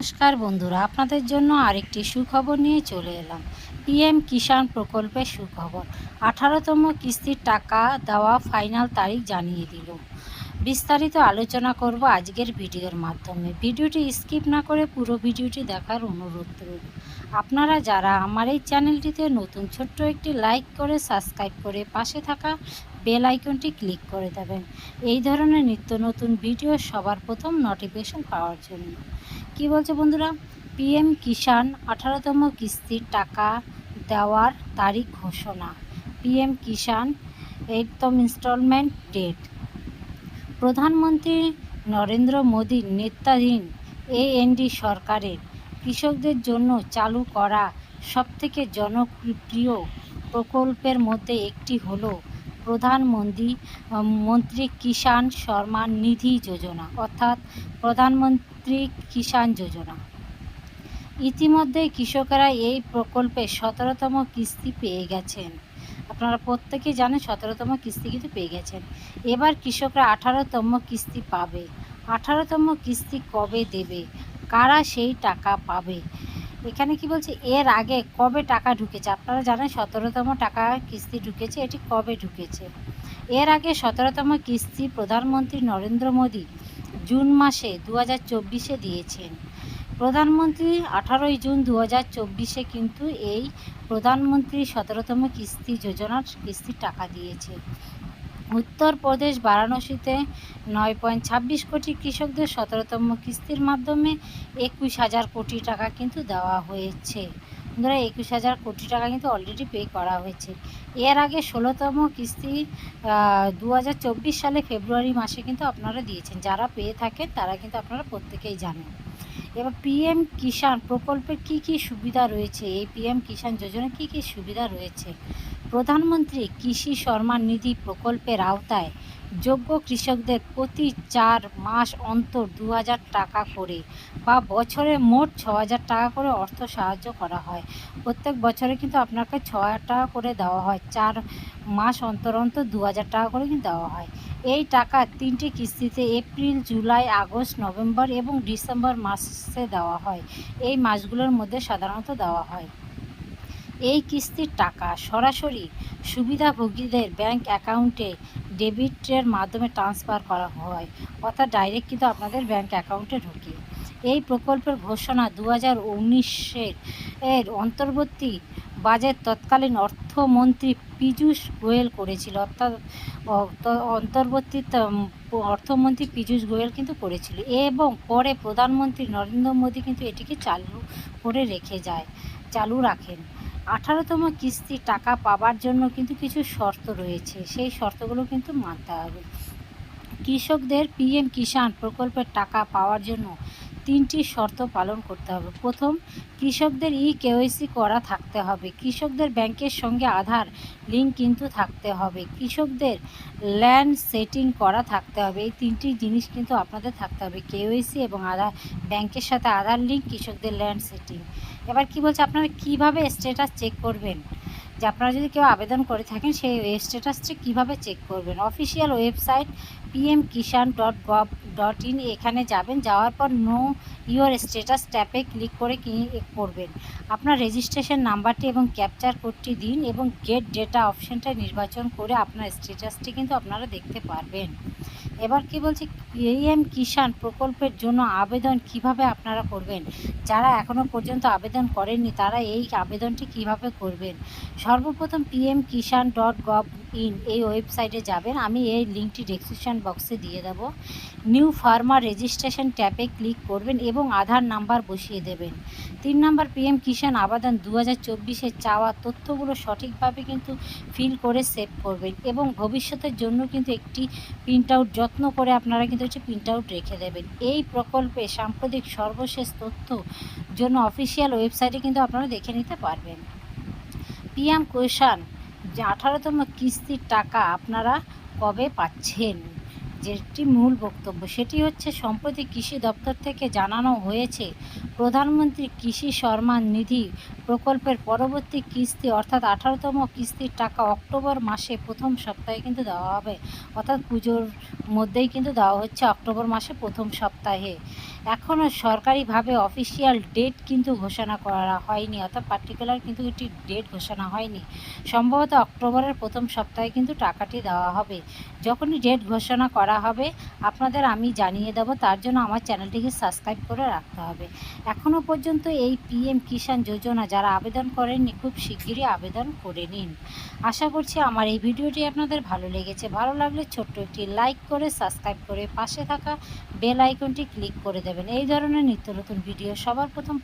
নমস্কার বন্ধুরা, আপনাদের জন্য আরেকটি সুখবর নিয়ে চলে এলাম। পিএম কিষাণ প্রকল্পের সুখবর। 18তম কিস্তির টাকা দেওয়া ফাইনাল তারিখ জানিয়ে দিল। বিস্তারিত আলোচনা করব আজকের ভিডিওর মাধ্যমে। ভিডিওটি স্কিপ না করে পুরো ভিডিওটি দেখার অনুরোধ রইল। আপনারা যারা আমার এই চ্যানেলটিতে নতুন, ছোট্ট একটি লাইক করে সাবস্ক্রাইব করে পাশে থাকা বেল আইকনটি ক্লিক করে দেবেন এই ধরনের নিত্য নতুন ভিডিও সবার প্রথম নোটিফিকেশন পাওয়ার জন্য। কি বলছে বন্ধুরা, পিএম কিষাণ 18তম কিস্তির টাকা দেওয়ার তারিখ ঘোষণা। পিএম কিষাণ 8তম ইনস্টলমেন্ট ডেট। প্রধানমন্ত্রী নরেন্দ্র মোদীর নেতৃত্বাধীন এএনডি সরকারের কৃষকদের জন্য চালু করা সবথেকে জনপ্রিয় প্রকল্পের মধ্যে একটি হলো প্রধানমন্ত্রী কিষাণ সম্মান নিধি যোজনা, অর্থাৎ প্রধানমন্ত্রী কিষাণ যোজনা। ইতিমধ্যে কৃষকেরা এই প্রকল্পে 17তম কিস্তি পেয়ে গেছেন। আপনারা প্রত্যেকেই জানেন 17তম কিস্তি কিন্তু পেয়ে গেছেন। এবার কৃষকরা 18তম কিস্তি পাবে। 18তম কিস্তি কবে দেবে, কারা সেই টাকা পাবে? এখানে কি বলছে, এর আগে কবে টাকা ঢুকেছে? আপনারা জানেন 17তম টাকা কিস্তি ঢুকেছে। এটি কবে ঢুকেছে? এর আগে 17তম কিস্তি প্রধানমন্ত্রী নরেন্দ্র মোদী জুন মাসে 2024-এ দিয়েছেন। প্রধানমন্ত্রী 18ই জুন 2024-এ কিন্তু এই প্রধানমন্ত্রী 17তম কিস্তি যোজনার কিস্তির টাকা দিয়েছে। উত্তরপ্রদেশ বারাণসীতে 9.26 কোটি কৃষকদের 17তম কিস্তির মাধ্যমে 21,000 কোটি টাকা কিন্তু দেওয়া হয়েছে। বন্ধুরা, 21,000 কোটি টাকা কিন্তু অলরেডি পে করা হয়েছে। এর আগে 16তম কিস্তি 2024 সালে ফেব্রুয়ারি মাসে কিন্তু আপনারা দিয়েছেন। যারা পেয়ে থাকেন তারা কিন্তু আপনারা প্রত্যেকেই জানেন। এবার পিএম কিষাণ প্রকল্পের কি কি সুবিধা রয়েছে, এই পিএম কিষাণ যোজনায় কি কি সুবিধা রয়েছে? প্রধানমন্ত্রী কৃষি সম্মান নিধি প্রকল্পের আওতায় যোগ্য কৃষকদের প্রতি 4 মাস অন্তর 2,000 টাকা করে বা বছরে মোট 6,000 টাকা করে অর্থ সাহায্য করা হয়। প্রত্যেক বছরে কিন্তু আপনাকে 6,000 টাকা করে দেওয়া হয়। 4 মাস অন্তর অন্তর 2,000 টাকা করে কিন্তু দেওয়া হয়। এই টাকা 3টি কিস্তিতে এপ্রিল, জুলাই, আগস্ট, নভেম্বর এবং ডিসেম্বর মাসে দেওয়া হয়। এই মাসগুলোর মধ্যে সাধারণত দেওয়া হয়। এই কিস্তির টাকা সরাসরি সুবিধাভোগীদের ব্যাংক অ্যাকাউন্টে ডেবিটের মাধ্যমে ট্রান্সফার করা হয়, অর্থাৎ ডাইরেক্ট কিন্তু আপনাদের ব্যাংক অ্যাকাউন্টে ঢোকে। এই প্রকল্পের ঘোষণা 2019-এর অন্তর্বর্তী বাজেট তৎকালীন অর্থমন্ত্রী পীযূষ গোয়েল করেছিল, অর্থাৎ অন্তর্বর্তী অর্থমন্ত্রী পীযূষ গোয়েল কিন্তু করেছিল এবং পরে প্রধানমন্ত্রী নরেন্দ্র মোদী কিন্তু এটিকে চালু রাখেন। 18তম কিস্তি টাকা পাবার জন্য কিন্তু কিছু শর্ত রয়েছে, সেই শর্তগুলো কিন্তু মানতে হবে। কৃষকদের পিএম কিষাণ প্রকল্পের টাকা পাওয়ার জন্য 3টি শর্ত পালন করতে হবে। প্রথম, কৃষকদের কেওয়াইসি করা থাকতে হবে। কৃষকদের ব্যাংকের সঙ্গে আধার লিঙ্ক কিন্তু থাকতে হবে। কৃষকদের ল্যান্ড সেটিং করা থাকতে হবে। এই 3টি জিনিস কিন্তু আপনাদের থাকতে হবে, কেওয়াইসি এবং আধার, ব্যাংকের সাথে আধার লিঙ্ক, কৃষকদের ল্যান্ড সেটিং। এবার কি বলছে, আপনারা কিভাবে স্ট্যাটাস চেক করবেন? যে আপনারা যদি কেউ আবেদন করে থাকেন সেই স্ট্যাটাসটি কীভাবে চেক করবেন? অফিসিয়াল ওয়েবসাইট pmkishan.gov.in এখানে যাবেন। যাওয়ার পর নো ইওর স্ট্যাটাস ট্যাপে ক্লিক করে করবেন। আপনার রেজিস্ট্রেশন নাম্বারটি এবং ক্যাপচার কোডটি দিন এবং গেট ডেটা অপশানটা নির্বাচন করে আপনার স্ট্যাটাসটি কিন্তু আপনারা দেখতে পারবেন। এবার কি বলছে, পিএম কিষাণ প্রকল্পের জন্য আবেদন কিভাবে আপনারা করবেন? যারা এখনও পর্যন্ত আবেদন করেননি তারা এই আবেদনটি কিভাবে করবেন? সর্বপ্রথম pmkishan.gov.in এই ওয়েবসাইটে যাবেন। আমি এই লিঙ্কটি ডেসক্রিপশন বক্সে দিয়ে দেব। নিউ ফার্মার রেজিস্ট্রেশন ট্যাবে ক্লিক করবেন এবং আধার নাম্বার বসিয়ে দেবেন। 3 নম্বর, পিএম কিষাণ আবেদন 2024-এ চাওয়া তথ্যগুলো সঠিকভাবে কিন্তু ফিল করে সেভ করবেন এবং ভবিষ্যতের জন্য কিন্তু একটি প্রিন্ট আউট যত্ন করে আপনারা কিন্তু একটি প্রিন্ট আউট রেখে দেবেন। এই প্রকল্পে সাম্প্রতিক সর্বশেষ তথ্য জন্য অফিসিয়াল ওয়েবসাইটে কিন্তু আপনারা দেখে নিতে পারবেন। পিএম কিষাণ যে 18তম কিস্তির টাকা আপনারা কবে পাচ্ছেন, যেটি মূল বক্তব্য সেটি হচ্ছে, সম্প্রতি কৃষি দপ্তর থেকে জানানো হয়েছে প্রধানমন্ত্রী কৃষি সম্মান নিধি প্রকল্পের পরবর্তী কিস্তি অর্থাৎ 18তম কিস্তির টাকা অক্টোবর মাসে প্রথম সপ্তাহে কিন্তু দেওয়া হবে, অর্থাৎ পুজোর মধ্যেই কিন্তু দেওয়া হচ্ছে অক্টোবর মাসে প্রথম সপ্তাহে। এখনও সরকারিভাবে অফিসিয়াল ডেট কিন্তু ঘোষণা করা হয়নি, অর্থাৎ পার্টিকুলার কিন্তু একটি ডেট ঘোষণা হয়নি। সম্ভবত অক্টোবরের প্রথম সপ্তাহে কিন্তু টাকাটি দেওয়া হবে। যখনই ডেট ঘোষণা করা হবে আপনাদের আমি জানিয়ে দেব, তার জন্য আমার চ্যানেলটিকে সাবস্ক্রাইব করে রাখতে হবে। এখনও পর্যন্ত এই পিএম কিষাণ যোজনা যারা আবেদন করেননি খুব শিগগিরই আবেদন করে নিন। আশা করছি আমার এই ভিডিওটি আপনাদের ভালো লেগেছে। ভালো লাগলে ছোট্ট একটি লাইক করে সাবস্ক্রাইব করে পাশে থাকা বেল আইকনটি ক্লিক করে দেবেন। এই ধরনের নিত্য নতুন ভিডিও সবার প্রথম